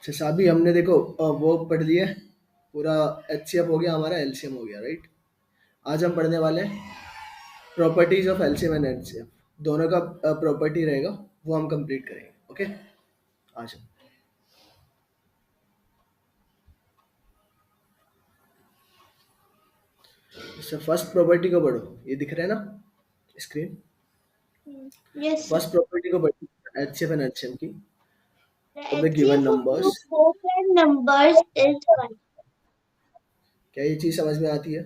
जैसा अभी हमने देखो वो पढ़ लिया, पूरा एचसीएफ हो गया, हमारा एलसीएम हो गया, राइट। आज हम पढ़ने वाले हैं properties of LCM and HCF, दोनों का प्रॉपर्टी रहेगा, वो हम कंप्लीट करेंगे। ओके, आज इससे फर्स्ट प्रॉपर्टी को पढ़ो, ये दिख रहा है ना screen. Yes, sir. First property को पढ़ो एचसीएफ एंड एचसीएम की, The of the given HCF of two numbers. co-prime numbers is 1. क्या ये चीज समझ में आती है?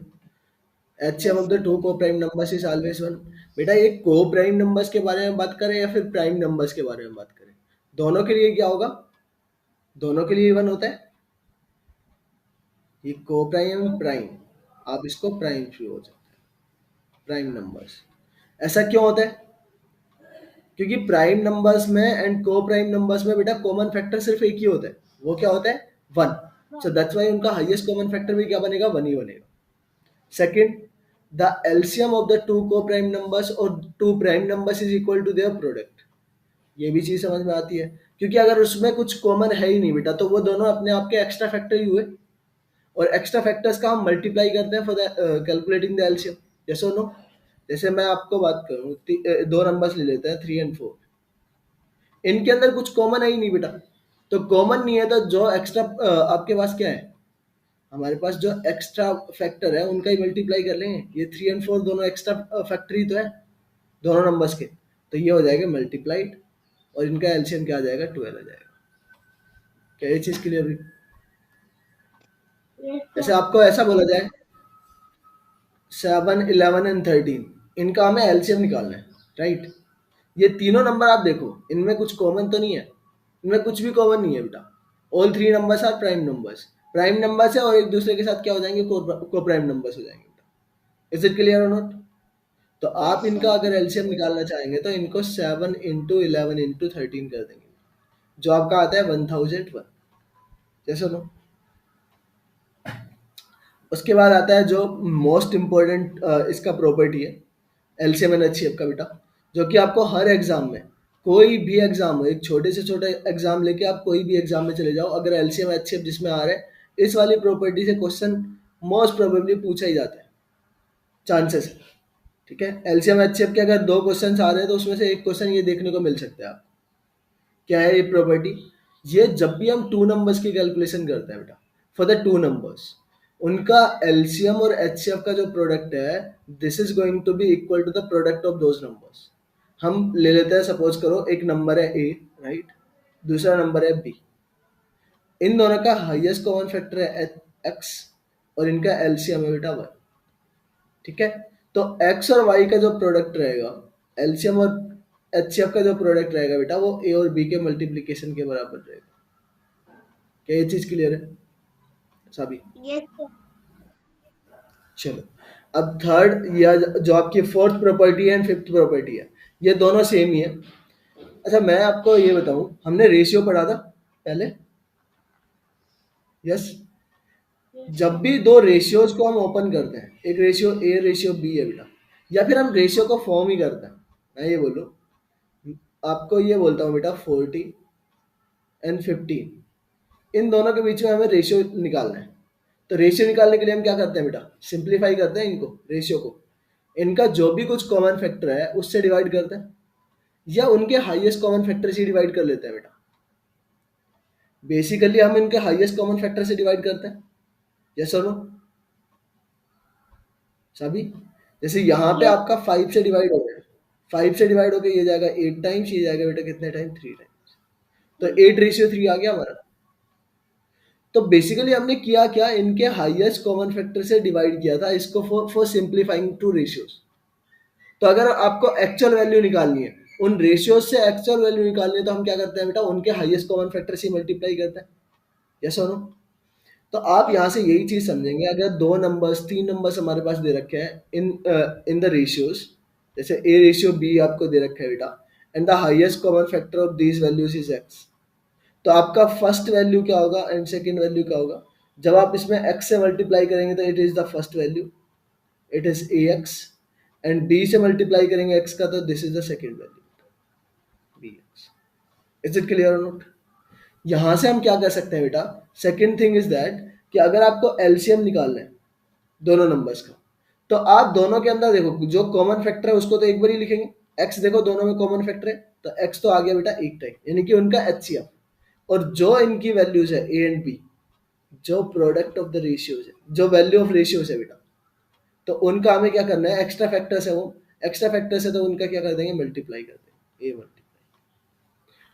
HCF Yes, of the sir. Two को prime numbers is always one. बेटा ये को प्राइम नंबर्स के बारे में बात करें या फिर प्राइम नंबर्स के बारे में बात करें, दोनों के लिए क्या होगा? दोनों के लिए वन होता है। ये को प्राइम प्राइम, आप इसको प्राइम फ्यू हो सकते हैं, प्राइम नंबर्स। ऐसा क्यों होता है? क्योंकि प्राइम नंबर्स में एंड को प्राइम नंबर्स में बेटा कॉमन फैक्टर सिर्फ एक ही होता है, वो क्या होता है? वन। सो दैट्स वाई उनका हाईएस्ट कॉमन फैक्टर भी क्या बनेगा? वन ही बनेगा। Second, the LCM of the two को प्राइम नंबर्स और two prime numbers is equal to their product. ये भी चीज समझ में आती है, क्योंकि अगर उसमें कुछ कॉमन है ही नहीं बेटा, तो वो दोनों अपने आप के एक्स्ट्रा फैक्टर ही हुए, और एक्स्ट्रा फैक्टर्स का हम मल्टीप्लाई करते हैं for the calculating the LCM. Yes और नो? जैसे मैं आपको बात करूं, दो नंबर्स ले लेते हैं, 3 और 4। इनके अंदर कुछ कॉमन है ही नहीं बेटा, तो कॉमन नहीं है तो जो एक्स्ट्रा आपके पास क्या है? हमारे पास जो एक्स्ट्रा फैक्टर है उनका ही मल्टीप्लाई कर लेंगे। ये 3 और 4 दोनों एक्स्ट्रा फैक्टर ही तो है दोनों नंबर्स के, तो ये हो जाएगा मल्टीप्लाइड, और इनका एलसीएम क्या आ जाएगा? 12 आ जाएगा। क्या ये चीज क्लियर हुई? Yes, जैसे sir. आपको ऐसा बोला जाए 7, 11 एंड 13, इनका हमें एलसीएम निकालना है, राइट। ये तीनों नंबर आप देखो, इनमें कुछ कॉमन तो नहीं है, इनमें कुछ भी कॉमन नहीं है बेटा। All three numbers are prime numbers, prime numbers है और एक दूसरे के साथ क्या हो जाएंगे? को प्राइम नंबर्स हो जाएंगे बेटा। इज इट क्लियर और नॉट? तो आप Yes, इनका sir. अगर एलसीएम निकालना चाहेंगे तो इनको 7 × 11 × 13 कर देंगे, जो आपका आता है 1001। जैसे नो, उसके बाद आता है जो मोस्ट इंपॉर्टेंट इसका प्रॉपर्टी है एलसीएम एंड एचसीएफ का बेटा, जो कि आपको हर एग्जाम में, कोई भी एग्जाम हो, एक छोटे से छोटे एग्जाम लेके आप कोई भी एग्जाम में चले जाओ, अगर एलसीएम एचसीएफ जिसमें आ रहे हैं, इस वाली प्रॉपर्टी से क्वेश्चन मोस्ट प्रोबेबली पूछा ही जाता है, चांसेस है। ठीक है, एलसीएम एचसीएफ के अगर दो क्वेश्चन आ रहे हैं तो उसमें से एक क्वेश्चन ये देखने को मिल सकता है आप। क्या है ये प्रॉपर्टी? ये जब भी हम टू नंबर्स की कैलकुलेशन करते हैं बेटा, फॉर द टू नंबर्स, उनका एलसीएम और एचसीएफ का जो प्रोडक्ट है, this is going to be equal to the product of those numbers. हम ले लेते हैं, सपोज करो एक नंबर है ए, राइट, दूसरा नंबर है बी। इन दोनों का हाईएस्ट कॉमन फैक्टर है एक्स, और इनका एलसीएम है बेटा वन। ठीक है, तो एक्स और वाई का जो प्रोडक्ट रहेगा, एलसीएम और एचसीएफ का जो प्रोडक्ट रहेगा बेटा, वो ए और बी के मल्टीप्लीकेशन के बराबर रहेगा। क्या ये चीज क्लियर है सभी? Yes, sir. चलो, अब थर्ड या जो आपकी फोर्थ प्रॉपर्टी है एंड फिफ्थ प्रॉपर्टी है, ये दोनों सेम ही है। अच्छा, मैं आपको ये बताऊं, हमने रेशियो पढ़ा था पहले, यस। Yes, जब sir. भी दो रेशियोज को हम ओपन करते हैं, एक रेशियो ए रेशियो बी है बेटा, या फिर हम रेशियो को फॉर्म ही करते हैं, मैं ये बोलूं, आपको ये बोलता हूँ बेटा 40 एंड 15, इन दोनों के बीच में हमें रेशियो निकालना है। तो रेशियो निकालने के लिए हम क्या करते हैं बेटा? सिंप्लीफाई करते हैं इनको, रेशियो को, इनका जो भी कुछ कॉमन फैक्टर है उससे डिवाइड करते हैं, या उनके हाईएस्ट कॉमन फैक्टर से डिवाइड कर लेते हैं बेटा। बेसिकली हम इनके हाईएस्ट कॉमन फैक्टर से डिवाइड करते हैं, यस और नो सभी? जैसे यहाँ पे Yes, आपका 5 से डिवाइड हो गया, 5 से डिवाइड होकर ये जाएगा 8 टाइम्स, ये जाएगा बेटा कितने टाइम? 3 टाइम्स। तो 8:3 आ गया हमारा। तो बेसिकली हमने किया क्या, इनके हाईएस्ट कॉमन फैक्टर से डिवाइड किया था इसको, फॉर सिंप्लीफाइंग टू रेशियोज। तो अगर आपको एक्चुअल वैल्यू निकालनी है, उन रेशियोज से एक्चुअल वैल्यू निकालनी है, तो हम क्या करते हैं बेटा? उनके हाईएस्ट कॉमन फैक्टर से मल्टीप्लाई करते हैं, यस और नो? तो आप yes, यहाँ से यही चीज समझेंगे, अगर दो नंबर्स, तीन नंबर्स हमारे पास दे रखे हैं इन इन द रेशियोज, जैसे ए रेशियो बी आपको दे रखा है बेटा, and the highest common factor of these values is x, तो आपका फर्स्ट वैल्यू क्या होगा एंड सेकंड वैल्यू क्या होगा? जब आप इसमें x से मल्टीप्लाई करेंगे तो it is the first value, it is A x, and b से मल्टीप्लाई करेंगे x का, तो this is the second value, B x. Is it clear और नॉट? यहाँ से हम क्या कर सकते हैं बेटा, सेकेंड थिंग इज दैट कि अगर आपको एलसीएम निकालना है दोनों नंबर्स का, तो आप दोनों के अंदर देखो जो कॉमन फैक्टर है उसको तो एक बार ही लिखेंगे। एक्स देखो दोनों में कॉमन फैक्टर है, तो एक्स तो आ गया बेटा एक टाइम, यानी कि उनका एचसीएफ। और जो इनकी वैल्यूज है ए एंड बी, जो प्रोडक्ट ऑफ द रेशियोज है, जो वैल्यू ऑफ रेशियोज है बेटा, तो उनका हमें क्या करना है, एक्स्ट्रा फैक्टर्स है वो, एक्स्ट्रा फैक्टर्स है तो उनका क्या कर देंगे, मल्टीप्लाई कर देंगे, ए मल्टीप्लाई।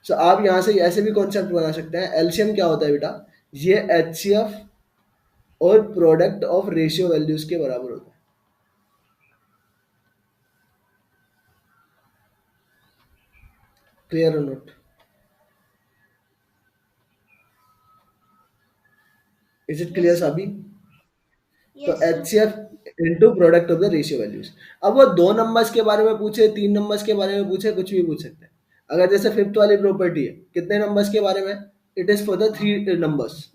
सो आप यहाँ से ऐसे भी कॉन्सेप्ट बना सकते हैं, एलसीएम क्या होता है बेटा, ये एचसीएफ और प्रोडक्ट ऑफ रेशियो वैल्यूज के बराबर होता है। क्लियर और not, is it clear Yes, sir. साबी? तो Yes, H sir. C F into product of the ratio values. अब वो दो नंबर्स के बारे में पूछे, तीन नंबर्स के बारे में पूछे, कुछ भी पूछ सकते हैं। अगर जैसे फिफ्थ वाली प्रॉपर्टी है, कितने नंबर्स के बारे में, it is for the three numbers,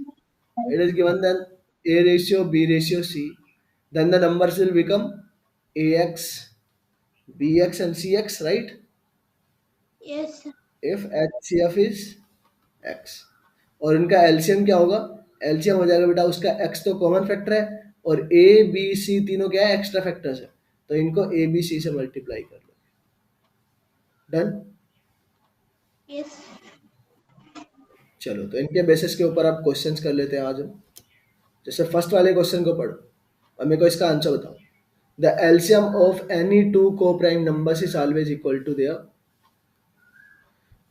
it is given then A ratio B ratio C, then the numbers will become ax bx and cx, right? Yes, sir. if hcf is x, और इनका LCM क्या होगा, LCM हो जाएगा बेटा उसका x तो common factor है, और ए बी सी तीनों क्या है, एक्स्ट्रा फैक्टर्स है, तो इनको ए बी सी से मल्टीप्लाई कर लो। डन। Yes. चलो तो इनके बेसिस के ऊपर आप क्वेश्चंस कर लेते हैं आज हम। जैसे फर्स्ट वाले क्वेश्चन को पढ़ो और मेरे को इसका आंसर बताओ। The LCM of any two को prime numbers is always equal to their,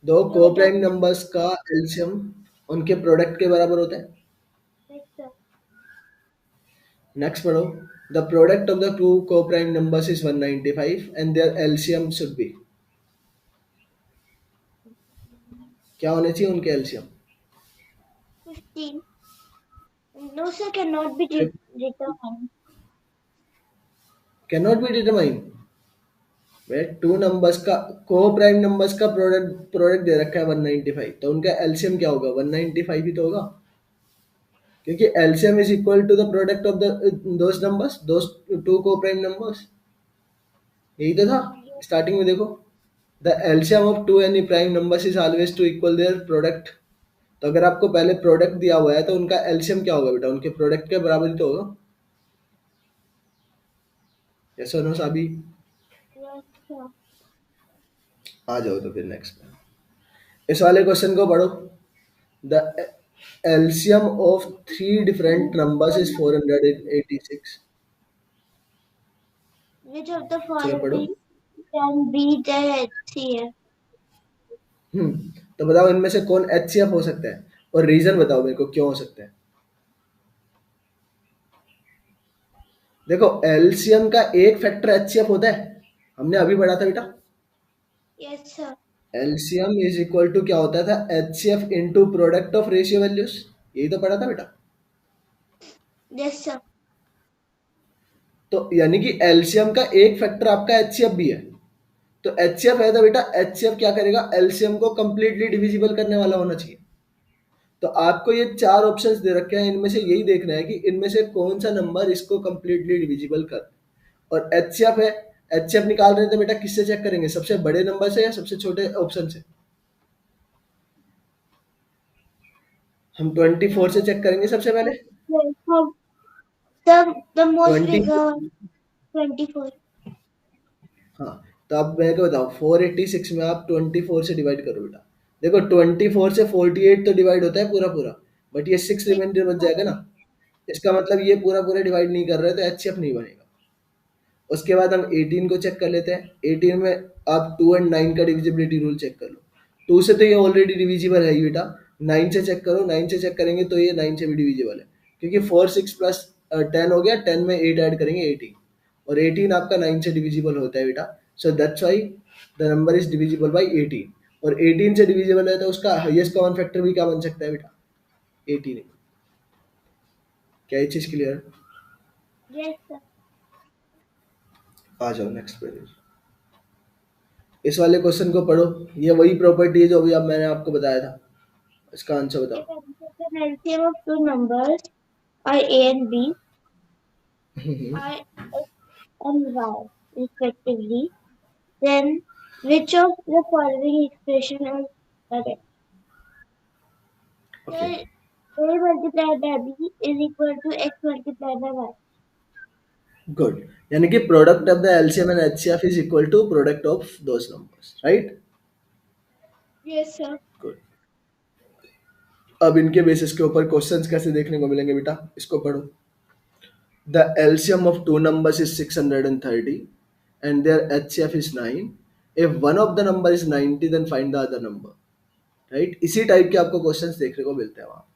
दो No, को beta. प्राइम नंबर्स का एलसीएम उनके प्रोडक्ट के बराबर होता है। Yes, sir. नेक्स्ट पढ़ो, the product of the two को prime numbers is 195 and their LCM should be, क्या होने चाहिए उनके LCM? 15. No, sir, cannot be determined. Can not be determine, two numbers का को प्राइम नंबर्स का प्रोडक्ट प्रोडक्ट दे रखा है 195, तो उनका एलसीएम क्या होगा, 195 ही तो होगा, क्योंकि LCM is equal to the product of the those numbers, those two को प्राइम नंबर्स, यही तो था स्टार्टिंग में देखो, the LCM of two any prime numbers is always to equal their product. तो अगर आपको पहले प्रोडक्ट दिया हुआ है तो उनका एलसीएम क्या होगा बेटा, उनके प्रोडक्ट के बराबर ही तो होगा। यस और नो साबी? Yes, sir. आ जाओ तो फिर नेक्स्ट पे, इस वाले क्वेश्चन को पढ़ो। The LCM of three different numbers is 486। Which of the चलो पढ़ो। following can be the HCF? तो बताओ इनमें से कौन एचसीएफ हो सकता है, और रीजन बताओ मेरे को क्यों हो सकता है। देखो एलसीएम का एक फैक्टर एचसीएफ होता है, हमने अभी पढ़ा था बेटा। Yes, sir. LCM is equal to क्या होता था, HCF into product of ratio values, यही तो पढ़ा था बेटा। Yes, sir. तो यानी कि एलसीएम का एक फैक्टर आपका एचसीएफ भी है, तो एचसीएफ है तो बेटा एचसीएफ क्या करेगा, एलसीएम को कंप्लीटली डिविजिबल करने वाला होना चाहिए। तो आपको ये चार ऑप्शंस दे रखे हैं, इनमें से यही देखना है कि इनमें से कौन सा नंबर इसको कंप्लीटली डिविजिबल कर, और एचसीएफ है, एचसीएफ निकाल रहे थे बेटा, किससे चेक करेंगे, सबसे बड़े नंबर से या सबसे छोटे ऑप्शन से? हम 24 से चेक करेंगे सबसे पहले। Yes, the most 20, bigger one, 24. हाँ, तो अब मेरे को बताओ 486 में आप 24 से डिवाइड करो बेटा। देखो 24 से 48 तो डिवाइड होता है पूरा पूरा, बट ये 6 Yes, रिमाइंडर बच जाएगा ना, इसका मतलब ये पूरा पूरा डिवाइड नहीं कर रहे तो एचसीएफ नहीं बनेगा। उसके बाद हम 18 को चेक कर लेते हैं। 18 में आप 2 एंड 9 का डिविजिबिलिटी रूल चेक कर लो। 2 से तो ये ऑलरेडी डिविजिबल है ही बेटा, 9 से चेक करो, 9 से चेक करेंगे तो ये 9 से भी डिविजिबल है, क्योंकि 4 6 प्लस 10 हो गया, 10 में 8 ऐड करेंगे 18, और 18 आपका 9 से डिविजिबल होता है बेटा। सो that's why the number is divisible by 18, और 18 से डिविजिबल है तो उसका हाईएस्ट कॉमन फैक्टर भी क्या बन सकता है बेटा, 18। क्या ये चीज़ क्लियर है? yes, sir. आ जाओ नेक्स्ट पेज, इस वाले क्वेश्चन को पढ़ो। ये वही प्रॉपर्टी है जो अभी अब मैंने आपको बताया था, इसका आंसर बताओ। If an LCM of two numbers are A and B, are X and Y respectively, then which of the following expression is correct? Okay, Sir, A multiplied by B is equal to X multiplied by Y. Good. यानी कि product of the LCM and HCF is equal to product of those numbers, right? Yes, sir. Good. अब इनके basis के ऊपर questions कैसे देखने को मिलेंगे बेटा, इसको पढ़ो। The LCM of two numbers is 630 and their HCF is 9. If one of the number is 90 then find the other number. Right, इसी टाइप के आपको क्वेश्चंस देखने को मिलते हैं वहाँ।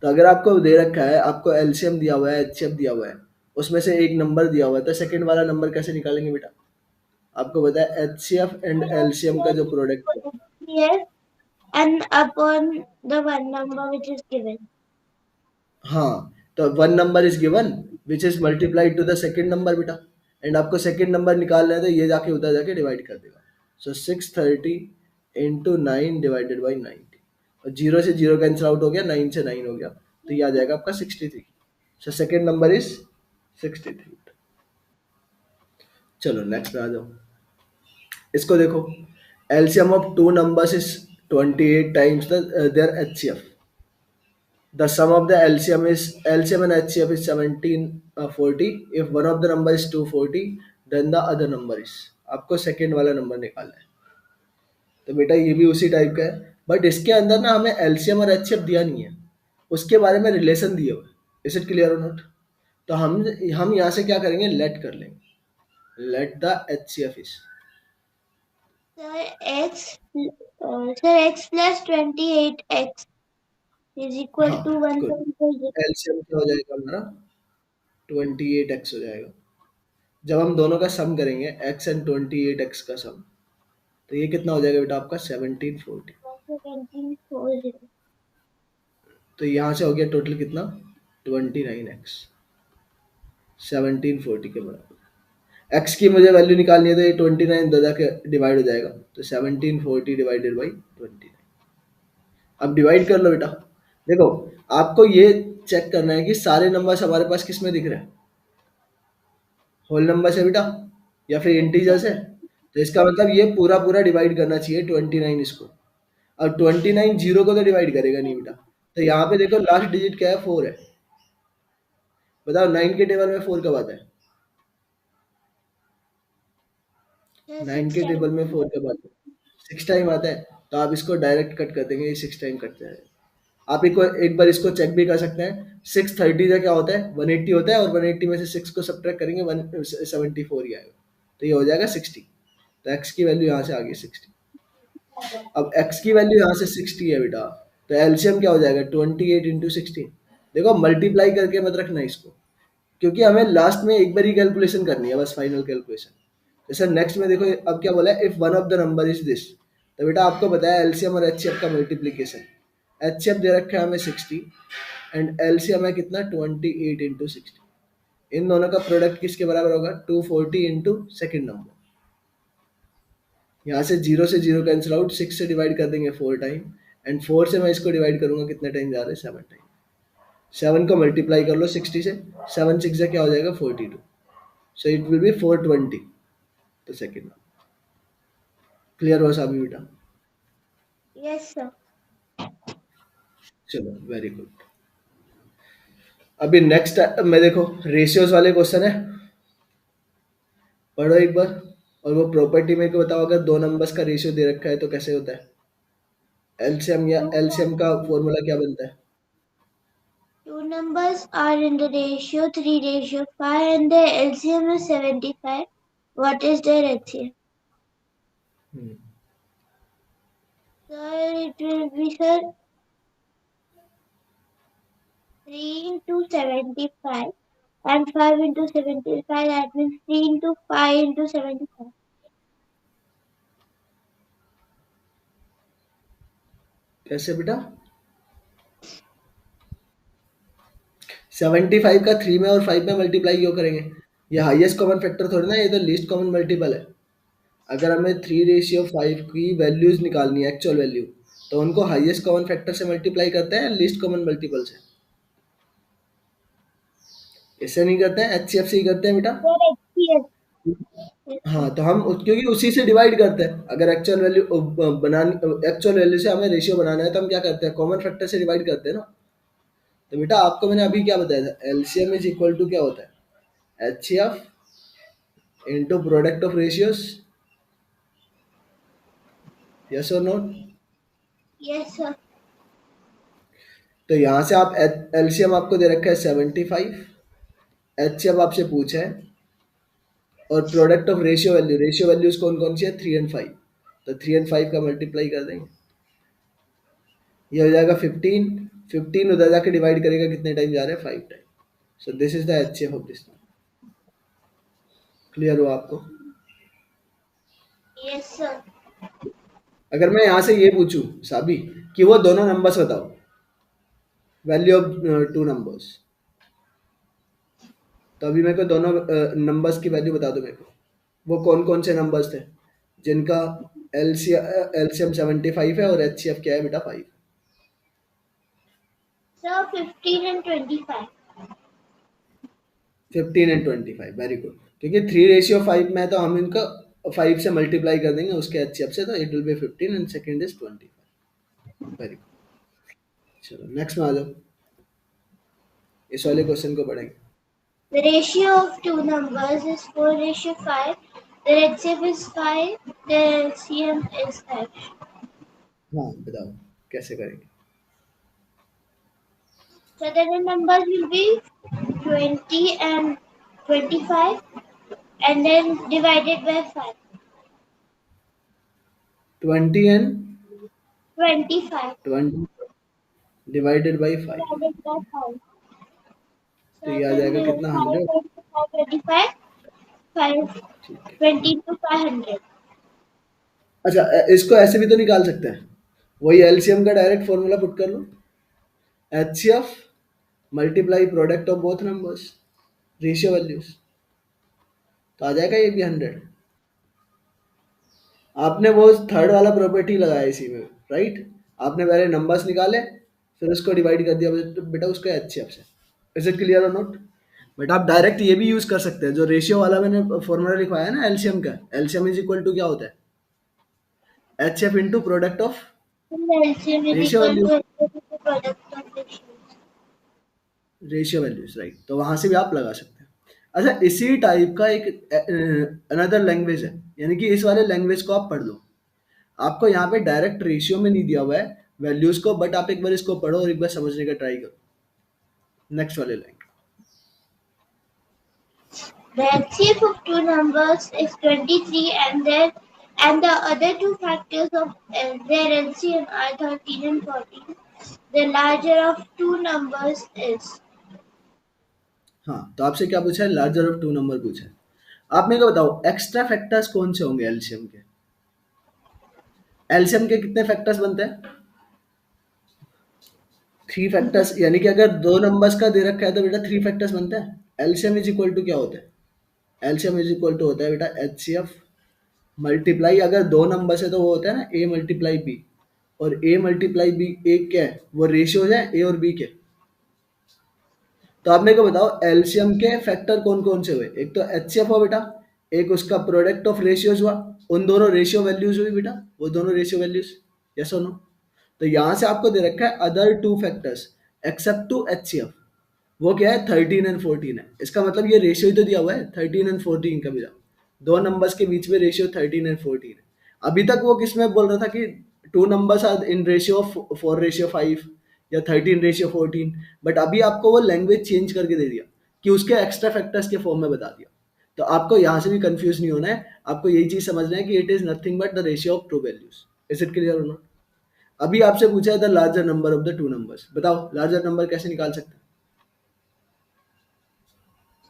तो अगर आपको दे रखा है, आपको एलसीएम दिया हुआ है, एचसीएफ दिया हुआ है, उसमें से एक नंबर दिया हुआ है, तो सेकंड वाला नंबर कैसे निकालेंगे बेटा? आपको पता है एचसीएफ एंड एलसीएम का जो प्रोडक्ट है। Yes, and upon the one number which is given. हाँ, तो one number is given which is multiplied to the second number बेटा, एंड आपको सेकेंड नंबर निकालना है तो ये जाके उधर जाके डिवाइड कर देगा। सो 630 इंटू 9 डिवाइडेड बाई 90, और जीरो से जीरो कैंसिल आउट हो गया, 9 से 9 हो गया, तो ये आ जाएगा आपका 63। So second number is 63। चलो नेक्स्ट पे आ जाओ, इसको देखो। LCM of two numbers is 28 times the their HCF. The sum of the LCM and HCF is 1740. If one of the number is 240, then the other number is, आपको second वाला number निकालना है। तो बेटा ये भी उसी टाइप का है, बट इसके अंदर ना हमें एलसीएम और एचसीएफ दिया नहीं है, उसके बारे में रिलेशन दिए हुए। इज इट क्लियर और नॉट? तो हम यहाँ से क्या करेंगे, लेट कर लेंगे, let the HCF is. Sir, X plus 28X is equal हाँ, to गुड। 1.4. एलसीएम क्या हो जाएगा हमारा, 28x हो जाएगा। जब हम दोनों का सम करेंगे, x एंड 28x का सम, तो ये कितना हो जाएगा बेटा आपका 1740। 1740. तो यहाँ से हो गया टोटल कितना, 29x, 1740 के बराबर। x की मुझे वैल्यू निकालनी है, तो ये 29 दो जाके डिवाइड हो जाएगा, तो 1740 डिवाइडेड बाई 29। अब डिवाइड कर लो बेटा। देखो, आपको ये चेक करना है कि सारे नंबर्स हमारे पास किस में दिख रहे हैं, होल नंबर से बेटा या फिर इंटीजर से। तो इसका मतलब ये पूरा पूरा डिवाइड करना चाहिए 29 इसको। और 29 जीरो को तो डिवाइड करेगा नहीं बेटा। तो यहाँ पे देखो लास्ट डिजिट क्या है, 4 है। बताओ 9 के टेबल में 4 कब आता है? 9 6 के times. टेबल में 4 कब आता है? 6 टाइम आता है। तो आप इसको डायरेक्ट कट कर देंगे, ये 6 टाइम कट जाएगा। आप एक बार इसको चेक भी कर सकते हैं। 630 का क्या होता है, 180 होता है, और 180 में से 6 को सब्ट्रैक्ट करेंगे, 174 ही आएगा, तो ये हो जाएगा 60। तो x की वैल्यू यहाँ से आ गई 60। अब x की वैल्यू यहाँ से 60 है बेटा, तो एलसीएम क्या हो जाएगा, 28 इंटू 60। देखो मल्टीप्लाई करके मत रखना इसको, क्योंकि हमें लास्ट में एक बार ही कैलकुलेशन करनी है, बस फाइनल कैलकुलेशन। जैसे नेक्स्ट में देखो, अब क्या बोला है, if one of the number is this. तो बेटा आपको बताया एलसीएम और एचसीएफ का मल्टीप्लीकेशन। एचसीएफ दे रखा है हमें 60 एंड एलसीएम है कितना, 28 इंटू 60। इन दोनों का प्रोडक्ट किसके बराबर होगा, 240 इंटू सेकेंड नंबर। यहाँ से जीरो कैंसिल आउट, 6 से डिवाइड कर देंगे 4 टाइम, एंड 4 से मैं इसको डिवाइड करूंगा, कितने टाइम जा रहे हैं, 7 टाइम। 7 को मल्टीप्लाई कर लो 60 से, 7 6 क्या हो जाएगा, 42। सो इट विल बी 420 तो सेकेंड। क्लियर हुआ साहब बेटा? Yes, sir. चलो वेरी गुड। अभी नेक्स्ट में देखो रेशियोज वाले क्वेश्चन है, पढ़ो एक बार। और वो प्रॉपर्टी में को बताओ, अगर दो नंबर्स का रेशियो दे रखा है तो कैसे होता है, एलसीएम या एलसीएम का फॉर्मूला क्या बनता है? Two numbers are in the ratio 3:5 and the LCM is 75. What is their HCF? Hmm, Sir, it will be, sir, 3 into 75 and 5 into 75. That means 3 into 5 into 75. कैसे बेटा? 75 का 3 में और 5 में मल्टीप्लाई क्यों करेंगे? ये हाईएस्ट कॉमन फैक्टर थोड़ी ना, ये तो लीस्ट कॉमन मल्टीपल है। अगर हमें 3:5 की वैल्यूज निकालनी है, एक्चुअल वैल्यू, तो उनको हाईएस्ट कॉमन फैक्टर से मल्टीप्लाई करते हैं, लीस्ट कॉमन मल्टीपल से। इससे नहीं करते हैं, एचसीएफ से ही करते हैं बेटा। Sir, HCF. Yes, sir. हाँ, तो हम क्योंकि उसी से डिवाइड करते हैं। अगर एक्चुअल वैल्यू बनानी, एक्चुअल वैल्यू से हमें रेशियो बनाना है तो हम क्या करते हैं, कॉमन फैक्टर से डिवाइड करते हैं ना। तो बेटा आपको मैंने अभी क्या बताया था, एलसीएम इज इक्वल टू क्या होता है, H C F into product of ratios. Yes और नोट। Yes, sir. तो यहाँ से आप एलसीएम आपको दे रखा है 75, एच सी एफ आपसे पूछा है, और product of ratio value, ratio values कौन कौन सी है, 3 और 5। तो 3 और 5 का मल्टीप्लाई कर देंगे, ये हो जाएगा 15। 15 उधर जाके डिवाइड करेगा, कितने टाइम जा रहे हैं, 5 time. So this is the H C F of this. Clear हुआ आपको। Yes, sir. अगर मैं यहाँ से ये पूछूं साबी कि वो दोनों नंबर्स बताओ, वैल्यू ऑफ टू नंबर्स, तो अभी मेरे को दोनों नंबर्स की वैल्यू बता दो मेरे को। वो कौन कौन से नंबर्स थे जिनका एलसीएम 75 है और एचसीएफ क्या है बेटा, 5। Sir, 15 and 25. 15 और 25, वेरी गुड। क्योंकि 3:5 में है तो हम इनका 5 से मल्टीप्लाई कर देंगे उसके एचसीएफ से, तो it will be 15 and second is 25। Very good. चलो नेक्स्ट में आ जाओ, इस वाले क्वेश्चन को पढ़ेंगे। The ratio of two numbers is 4:5. The HCF is 5. The LCM is dash. हाँ बताओ कैसे करेंगे। So the numbers will be 20 and 25 and then divided by 5. 20 and 25 20 divided by 5, divided by 5. तो So ये आ then जाएगा कितना, 5 100। into 5, 25. 5, ठीक है। 20 to 500. अच्छा इसको ऐसे भी तो निकाल सकते हैं, वही एलसीएम का डायरेक्ट फॉर्मूला पुट कर लो, H C F multiply product of both numbers, ratio values, तो आ जाएगा ये भी 100। आपने वो थर्ड वाला प्रॉपर्टी लगाया इसी में, राइट। आपने पहले नंबर्स निकाले, फिर उसको डिवाइड कर दिया बेटा उसको एच सी एफ से। इज इट क्लियर और नॉट। बट आप डायरेक्ट ये भी यूज कर सकते हैं, जो रेशियो वाला मैंने फॉर्मूला लिखवाया है ना एलसीएम का, एलसीएम इज इक्वल टू क्या होता है, H F into product of Then the LCM is ratio equal values, to the product of ratios. Ratio values, right. तो वहां से भी आप लगा सकते हैं। अच्छा इसी टाइप का एक अनदर लैंग्वेज है, यानी कि इस वाले लैंग्वेज को आप पढ़ लो। आपको यहाँ पे डायरेक्ट रेशियो में नहीं दिया हुआ है वैल्यूज को, बट आप एक बार इसको पढ़ो और एक बार समझने का ट्राई करो। नेक्स्ट वाले line, The HCF of two numbers is 23 and the other two factors of their LCM are 13 and 14. The larger of two numbers is. हाँ तो आपसे क्या पूछा है, लार्जर ऑफ टू नंबर पूछा है। आप मेरे को बताओ एक्स्ट्रा फैक्टर्स कौन से होंगे एलसीएम के। एलसीएम के कितने फैक्टर्स बनते हैं, 3 फैक्टर्स, यानी कि अगर दो नंबर्स का दे रखा है तो बेटा 3 फैक्टर्स बनते हैं। एलसीएम इज इक्वल टू क्या होता है, एलसीएम इज इक्वल टू होता है बेटा एच सी एफ मल्टीप्लाई, अगर दो नंबर्स है तो वो होता है ना ए मल्टीप्लाई बी, और ए मल्टीप्लाई बी एक क्या है, वो रेशियोज है ए और बी के। तो आप मेरे को बताओ एलसीएम के फैक्टर कौन कौन से हुए, एक तो एचसीएफ हुआ बेटा, एक उसका प्रोडक्ट ऑफ रेशियोज हुआ, उन दोनों रेशियो वैल्यूज हुई बेटा, वो दोनों रेशियो वैल्यूज। यस और नो। तो यहां से आपको दे रखा है other 2 factors except two HCF, वो क्या है 13 और 14 है। इसका मतलब ये रेशियो ही तो दिया हुआ है 13 और 14 का, मेरा दो नंबर्स के बीच में रेशियो 13 और 14 है। अभी तक वो किसमें बोल रहा था कि two numbers are in ratio of 4:5 या 13:14, बट अभी आपको वो लैंग्वेज चेंज करके दे दिया कि उसके एक्स्ट्रा फैक्टर्स के फॉर्म में बता दिया। तो आपको यहाँ से भी कंफ्यूज नहीं होना है, आपको यही चीज समझना है कि it is nothing but the ratio of to values. Is it clear और नॉट। अभी आपसे पूछा है the larger number of the two numbers, बताओ लार्जर नंबर कैसे निकाल सकते हैं।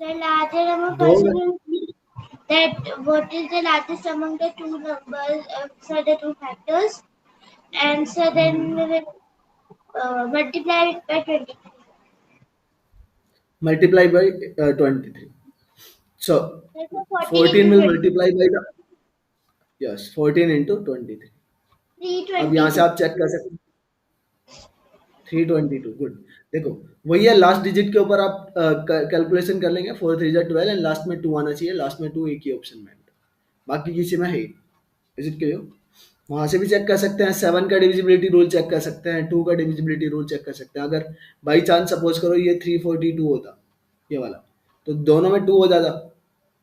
The larger number दो, person will be that what is the largest among the two numbers, so the two factors, and so then we will multiply it by 20. Multiply by 23, so Therefore, 14 14 into will 20. Multiply by the, yes 14 into 23। अब यहाँ से 322. आप check कर सकते हैं 322, good. देखो वही है, लास्ट डिजिट के ऊपर आप कैलकुलेशन कर लेंगे, 4 3 12 एंड लास्ट में 2 आना चाहिए, लास्ट में 2 एक ही ऑप्शन में। बाकी किसी में है। Is it clear? वहां से भी चेक कर सकते हैं, 7 का डिविजिबिलिटी रूल चेक कर सकते हैं, 2 का डिविजिबिलिटी रूल चेक कर सकते हैं। अगर बाई चांस सपोज करो ये 342 होता, ये वाला, तो दोनों में 2 हो जाता,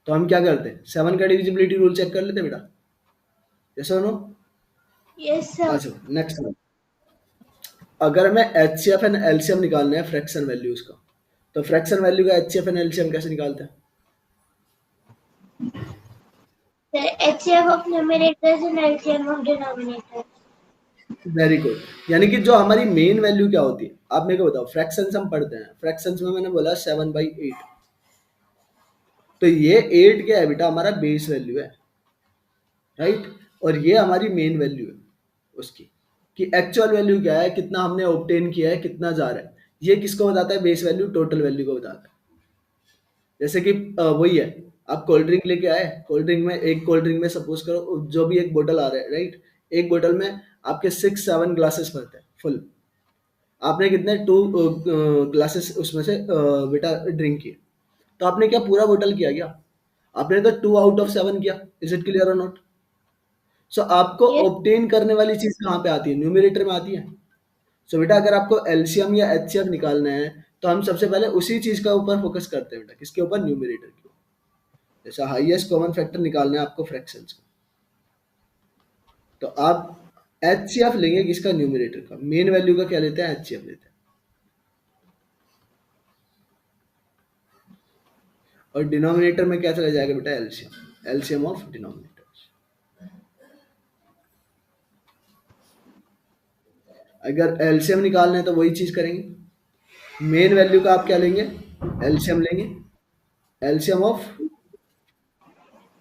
तो हम क्या करते, 7 का डिविजिबिलिटी रूल चेक कर लेते बेटा। यस और नो? Yes, sir. अच्छा नेक्स्ट, अगर हमें एचसीएफ एंड एलसीएम निकालना है फ्रैक्शन वैल्यूज का, तो फ्रैक्शन वैल्यू का एचसीएफ एंड एलसीएम कैसे निकालते हैं? The HCF of numerators and LCM of denominators. Very good. यानी कि जो हमारी मेन वैल्यू क्या होती है, आप मेरे को बताओ। फ्रैक्शंस हम पढ़ते हैं, फ्रैक्शंस में मैंने बोला 7/8, तो ये 8 क्या है बेटा, हमारा बेस वैल्यू है, राइट। और ये हमारी मेन वैल्यू है उसकी, कि एक्चुअल वैल्यू क्या है, कितना हमने ऑब्टेन किया है, कितना जा रहा है। ये किसको बताता है? बेस वैल्यू टोटल वैल्यू को बताता है। जैसे कि वही है, आप कोल्ड ड्रिंक लेके आए, कोल्ड ड्रिंक में, एक कोल्ड ड्रिंक में सपोज करो जो भी एक बोतल आ रहा है, राइट, एक बोतल में आपके 6-7 ग्लासेस भरते हैं फुल। आपने कितने 2 ग्लासेस उसमें से बेटा ड्रिंक किए, तो आपने क्या पूरा बोतल किया क्या? आपने तो 2 आउट ऑफ 7 किया। इज इट क्लियर और नॉट? सो आपको Yes, ऑब्टेन करने वाली चीज कहाँ पे आती है? न्यूमरेटर में आती है। सो बेटा अगर आपको एलसीएम या एचसीएफ निकालना है, तो हम सबसे पहले उसी चीज का ऊपर फोकस करते हैं बेटा, किसके ऊपर? न्यूमरेटर के ऊपर। जैसा हाईएस्ट कॉमन फैक्टर निकालना है आपको फ्रैक्शंस का, तो आप एचसीएफ लेंगे किसका? न्यूमरेटर का। मेन वैल्यू का क्या लेते हैं? एचसीएफ लेते हैं। और डिनोमिनेटर में क्या चला जाएगा बेटा? LCM, LCM of denominators. अगर एलसीएम निकालना है तो वही चीज करेंगे। मेन वैल्यू का आप क्या लेंगे? एलसीएम लेंगे, LCM of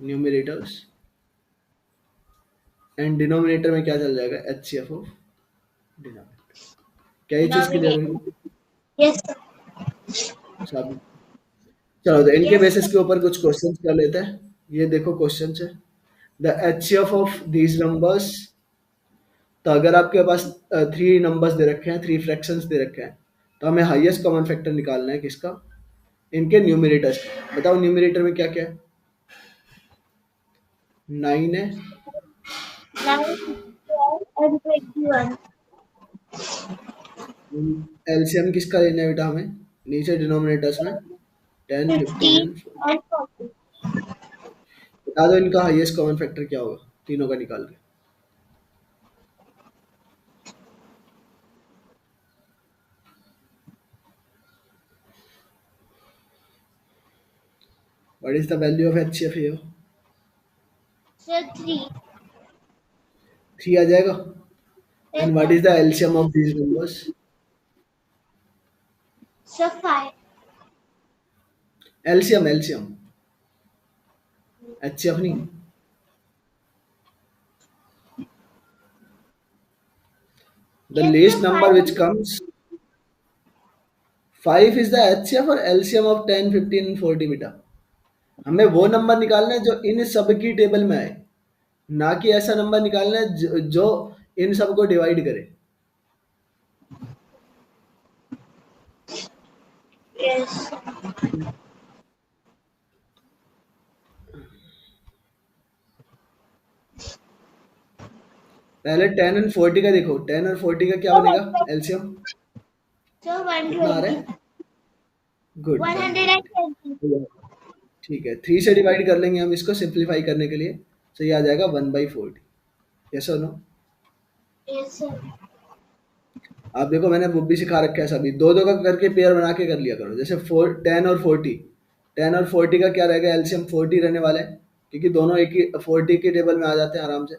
numerators. And denominator में क्या चल जाएगा? HCF of denominator. क्या ये चीज क्लियर denominator. हुई? Yes, sir. साबित। चलो तो इनके Yes, बेसिस sir. के ऊपर कुछ क्वेश्चंस कर लेते हैं। ये देखो क्वेश्चन है, the HCF of these numbers. तो अगर आपके पास 3 नंबर्स दे रखे हैं, 3 फ्रैक्शंस दे रखे हैं, तो हमें हाईएस्ट कॉमन फैक्टर निकालना है किसका? इनके न्यूमरेटर्स का। बताओ न्यूमरेटर में क्या क्या है? 9 है, 9, 12, and 21. एलसीएम किसका लेना है बेटा हमें? नीचे डिनोमिनेटर्स में 10, 15 15 एंड 40। and 40. बता दो इनका हाईएस्ट कॉमन फैक्टर क्या होगा तीनों का निकाल के। What is the value of HCF here? So 3. 3 आ जाएगा। Yes, and what sir. Is the LCM of these numbers? So 5. LCM, LCM, HCF नहीं। The Yes, least sir. number 5 which and comes 5 is the HCF और LCM of 10, 15 and 40 बेटा। हमें वो number निकालना है जो इन सब की टेबल में आए, ना कि ऐसा नंबर निकालना है जो इन सब को डिवाइड करे। yes. पहले 10 एंड 40 का देखो, 10 और 40 का क्या So बनेगा एलसीएम? So कितना आ रहा 120. है? गुड, 120. 120। ठीक है, 3 से डिवाइड कर लेंगे हम इसको सिंप्लीफाई करने के लिए, तो ये आ जाएगा 1/40। यस और नो? Yes, sir. आप देखो मैंने वो भी सिखा रखा है सभी, दो दो का करके पेयर बना के कर लिया करो। जैसे 10 और 40, 10 और 40 का क्या रहेगा? एलसीएम 40 रहने वाला है, क्योंकि दोनों एक ही 40 के टेबल में आ जाते हैं आराम से।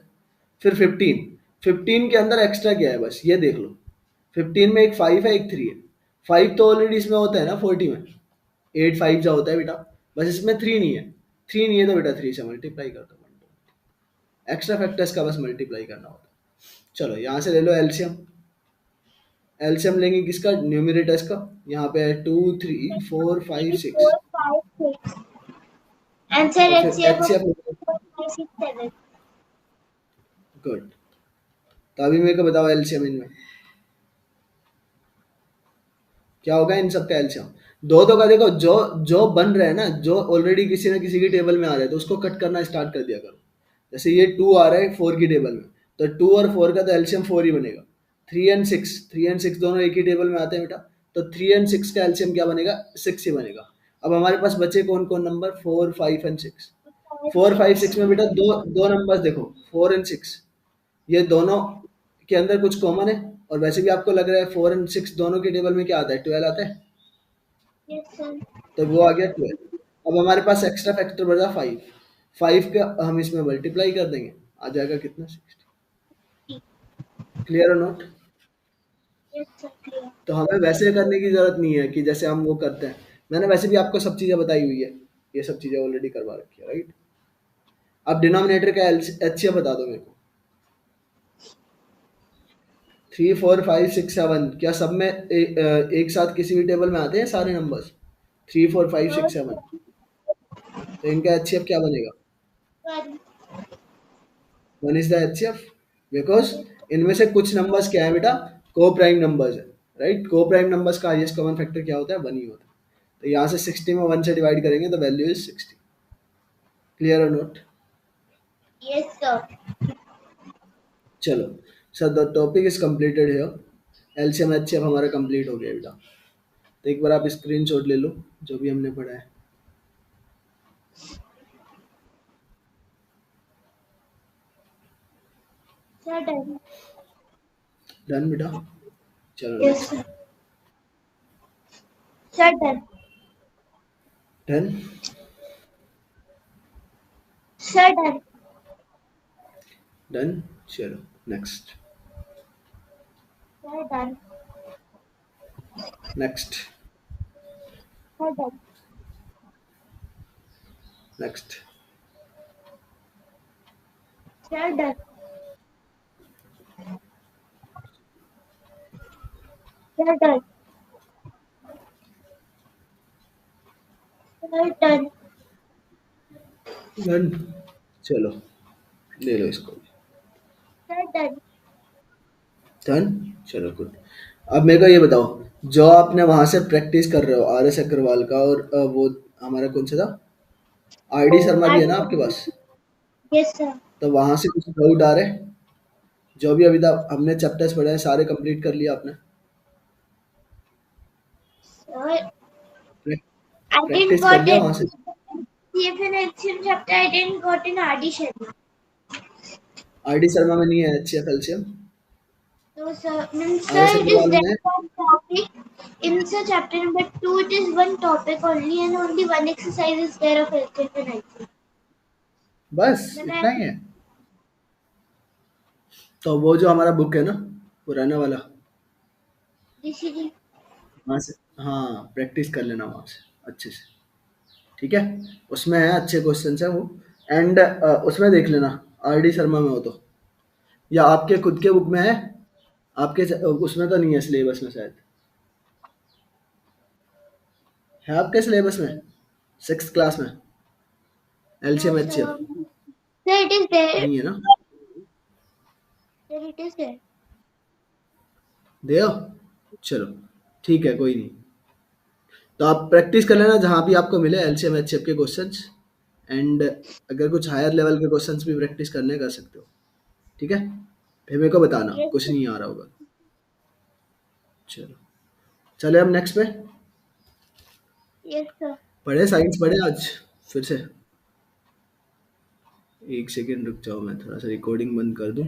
फिर 15, 15 के अंदर एक्स्ट्रा क्या है बस ये देख लो। 15 में एक 5 है, एक 3 है। 5 तो ऑलरेडी इसमें होता है ना 40 में, 8 5 जा होता है बेटा, बस इसमें 3 नहीं है। 3 नहीं है तो बेटा 3 से मल्टीप्लाई कर दो। एक्स्ट्रा फैक्टर्स का बस मल्टीप्लाई करना होता है। चलो यहाँ से ले लो एलसीएम। एलसीएम लेंगे किसका? न्यूमरेटर्स का। यहाँ पे है 2, 3, 4, 5, 3, 6। 4, 5, 6. Answer और फिर HCF of एचसीएफ। 4, 5, 6, 7. गुड। तो अभी मेरे को बताओ एलसीएम इनमें क्या होगा इन सब का एलसीएम? दो दो का देखो, जो जो बन रहे हैं ना, जो ऑलरेडी किसी ना किसी की टेबल में आ रहे हैं, तो उसको कट करना स्टार्ट कर दिया करो। जैसे ये 2 आ रहा है 4 की टेबल में, तो 2 और 4 का तो एलसीएम 4 ही बनेगा। 3 एंड 6 दोनों एक ही टेबल में आते हैं बेटा, तो 3 एंड 6 का एलसीएम क्या बनेगा, 6 ही बनेगा। अब हमारे पास बचे कौन कौन नंबर, 4, 5 एंड 6। 4, 5, 6 में बेटा दो दो नंबर देखो, 4 एंड 6, ये दोनों के अंदर कुछ कॉमन है, और वैसे भी आपको लग रहा है 4 एंड 6 दोनों के टेबल में क्या आता है, 12 आता है, Yes, sir. तो वो आ गया 12। अब हमारे पास एक्स्ट्रा फैक्टर बचा 5, 5 का हम इसमें मल्टीप्लाई कर देंगे, आ जाएगा कितना, 60। क्लियर और नोट। Yes, sir. Clear. तो हमें वैसे करने की जरूरत नहीं है कि जैसे हम वो करते हैं, मैंने वैसे भी आपको सब चीजें बताई हुई है, ये सब चीजें ऑलरेडी करवा रखी है, राइट। अब डिनोमिनेटर का एच बता दो मेरे को। 3, 4, 5, 6, 7 क्या सब में एक साथ किसी भी टेबल में आते हैं सारे नंबर्स, 3, 4, 5, 6, 7, तो इनका एच क्या बनेगा, One. 1 is the H because इनमें से कुछ नंबर्स क्या है बेटा, को प्राइम नंबर्स है, राइट। को प्राइम नंबर्स का हाईएस्ट कॉमन फैक्टर क्या होता है, 1 ही होता है। तो यहाँ से 60 में 1 से डिवाइड करेंगे तो वैल्यू इज 60। क्लियर और नोट। Yes, sir. चलो sir, the topic is completed है, एलसीएम एचसीएफ हमारा कंप्लीट हो गया बेटा। तो एक बार आप स्क्रीनशॉट ले लो जो भी हमने पढ़ा है। Sir, done. डन बेटा, चलो Yes, next. sir. Sir, done. Done, Sir, done. Done, चलो next, Sir, done. Next, Sir, done. Next, Sir, done. Sir, done. Sir, done. Done, चलो ले लो इसको। Sir, done. डन, चलो गुड। अब मेरे को ये बताओ, जो आपने वहां से प्रैक्टिस कर रहे हो आर एस अग्रवाल का, और वो हमारा कौन सा था, आर डी शर्मा भी है ना आपके पास, Yes, sir. तो वहां से कुछ डाउट आ रहे हैं, जो भी अभी तक हमने चैप्टर्स पढ़े हैं सारे कंप्लीट कर लिया आपने, Sir, I didn't प्रैक्टिस कर got लिया it. वहां से। CFN HM chapter I didn't got in RD Sharma. R D Sharma में नहीं है H F LCM, So, sir, means R sir, S it is Aggarwal there में है। one topic. In sir chapter number 2, it is one topic only and only one exercise is there of HFN HM. बस Then I इतना ही है। तो वो जो हमारा book है ना पुराना वाला, DCG. वहां से, हाँ प्रैक्टिस कर लेना वहां से अच्छे से, ठीक है। उसमें है अच्छे क्वेश्चन है वो, एंड उसमें देख लेना, आर डी शर्मा में हो तो, या आपके खुद के बुक में है, आपके उसमें तो नहीं है सिलेबस में शायद, है आपके सिलेबस में 6th क्लास में No, LCM HCF, sir. Sir, it is there. नहीं है ना, Sir, it is there. दे हो, चलो ठीक है कोई नहीं। तो आप प्रैक्टिस कर लेना जहाँ भी आपको मिले एलसीएम एचसीएफ के क्वेश्चंस, एंड अगर कुछ हायर लेवल के क्वेश्चंस भी प्रैक्टिस करने कर सकते हो, ठीक है। फिर मेरे को बताना Yes, कुछ sir. नहीं आ रहा होगा। चलो, चले हम नेक्स्ट पे। Yes, sir. पढ़े साइंस पढ़े आज फिर से, एक सेकेंड रुक जाओ, मैं थोड़ा सा रिकॉर्डिंग बंद कर दूं।